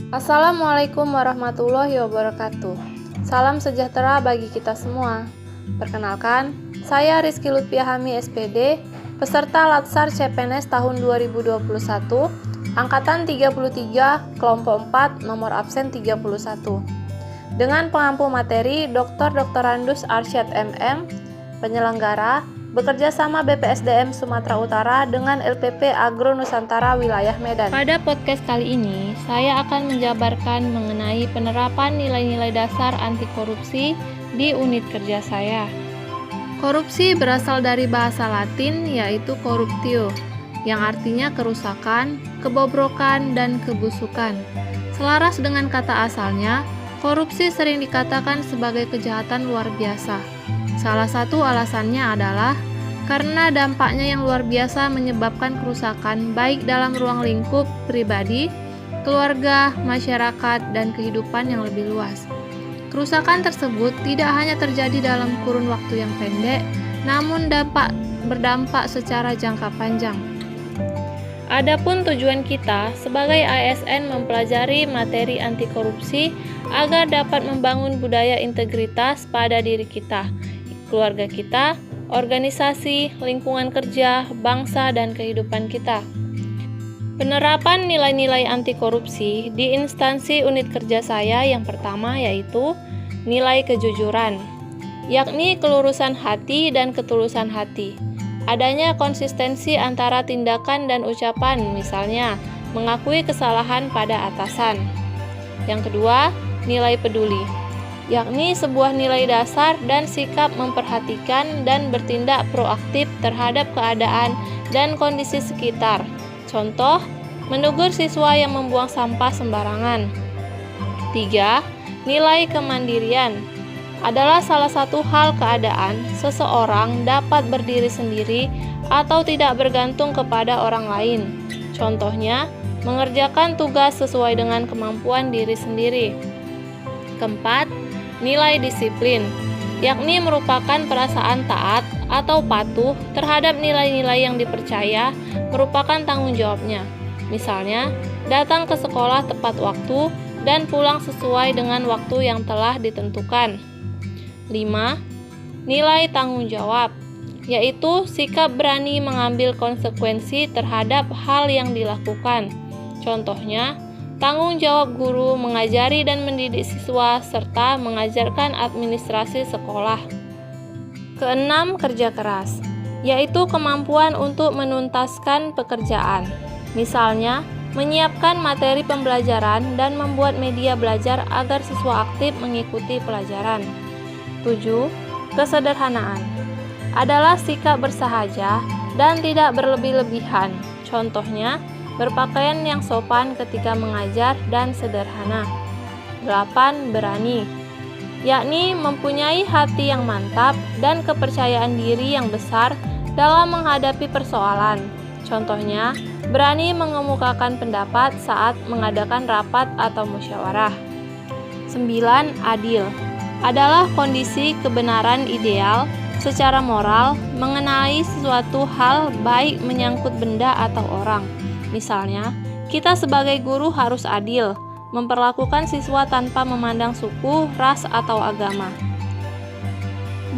Assalamualaikum warahmatullahi wabarakatuh. Salam sejahtera bagi kita semua. Perkenalkan, saya Rizky Lutfiahami SPD, peserta Latsar CPNS tahun 2021, Angkatan 33, Kelompok 4, nomor absen 31. Dengan pengampu materi Dr. Randus Arsyad MM, penyelenggara, bekerja sama BPSDM Sumatera Utara dengan LPP Agro Nusantara Wilayah Medan. Pada podcast kali ini, saya akan menjabarkan mengenai penerapan nilai-nilai dasar anti korupsi di unit kerja saya. Korupsi berasal dari bahasa Latin yaitu corruptio, yang artinya kerusakan, kebobrokan, dan kebusukan. Selaras dengan kata asalnya, korupsi sering dikatakan sebagai kejahatan luar biasa. Salah satu alasannya adalah karena dampaknya yang luar biasa menyebabkan kerusakan baik dalam ruang lingkup pribadi, keluarga, masyarakat, dan kehidupan yang lebih luas. Kerusakan tersebut tidak hanya terjadi dalam kurun waktu yang pendek, namun berdampak secara jangka panjang. Adapun tujuan kita sebagai ASN mempelajari materi anti korupsi agar dapat membangun budaya integritas pada diri kita, keluarga kita, organisasi, lingkungan kerja, bangsa, dan kehidupan kita. Penerapan nilai-nilai anti korupsi di instansi unit kerja saya yang pertama yaitu nilai kejujuran, yakni kelurusan hati dan ketulusan hati. Adanya konsistensi antara tindakan dan ucapan, misalnya mengakui kesalahan pada atasan. Yang kedua, nilai peduli, yakni sebuah nilai dasar dan sikap memperhatikan dan bertindak proaktif terhadap keadaan dan kondisi sekitar. Contoh, menegur siswa yang membuang sampah sembarangan. 3. Nilai kemandirian adalah salah satu hal keadaan seseorang dapat berdiri sendiri atau tidak bergantung kepada orang lain. Contohnya, mengerjakan tugas sesuai dengan kemampuan diri sendiri. Keempat, nilai disiplin, yakni merupakan perasaan taat atau patuh terhadap nilai-nilai yang dipercaya merupakan tanggung jawabnya. Misalnya, datang ke sekolah tepat waktu dan pulang sesuai dengan waktu yang telah ditentukan. 5. Nilai tanggung jawab, yaitu sikap berani mengambil konsekuensi terhadap hal yang dilakukan. Contohnya, tanggung jawab guru mengajari dan mendidik siswa serta mengajarkan administrasi sekolah. 6. Kerja keras, yaitu kemampuan untuk menuntaskan pekerjaan. Misalnya, menyiapkan materi pembelajaran dan membuat media belajar agar siswa aktif mengikuti pelajaran. 7. Kesederhanaan adalah sikap bersahaja dan tidak berlebih-lebihan. Contohnya, berpakaian yang sopan ketika mengajar dan sederhana. 8. Berani, yakni mempunyai hati yang mantap dan kepercayaan diri yang besar dalam menghadapi persoalan. Contohnya, berani mengemukakan pendapat saat mengadakan rapat atau musyawarah. 9. Adil adalah kondisi kebenaran ideal secara moral mengenai sesuatu hal baik menyangkut benda atau orang. Misalnya, kita sebagai guru harus adil, memperlakukan siswa tanpa memandang suku, ras, atau agama.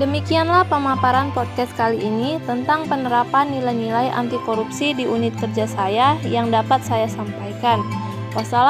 Demikianlah pemaparan podcast kali ini tentang penerapan nilai-nilai anti korupsi di unit kerja saya yang dapat saya sampaikan. Wassalamualaikum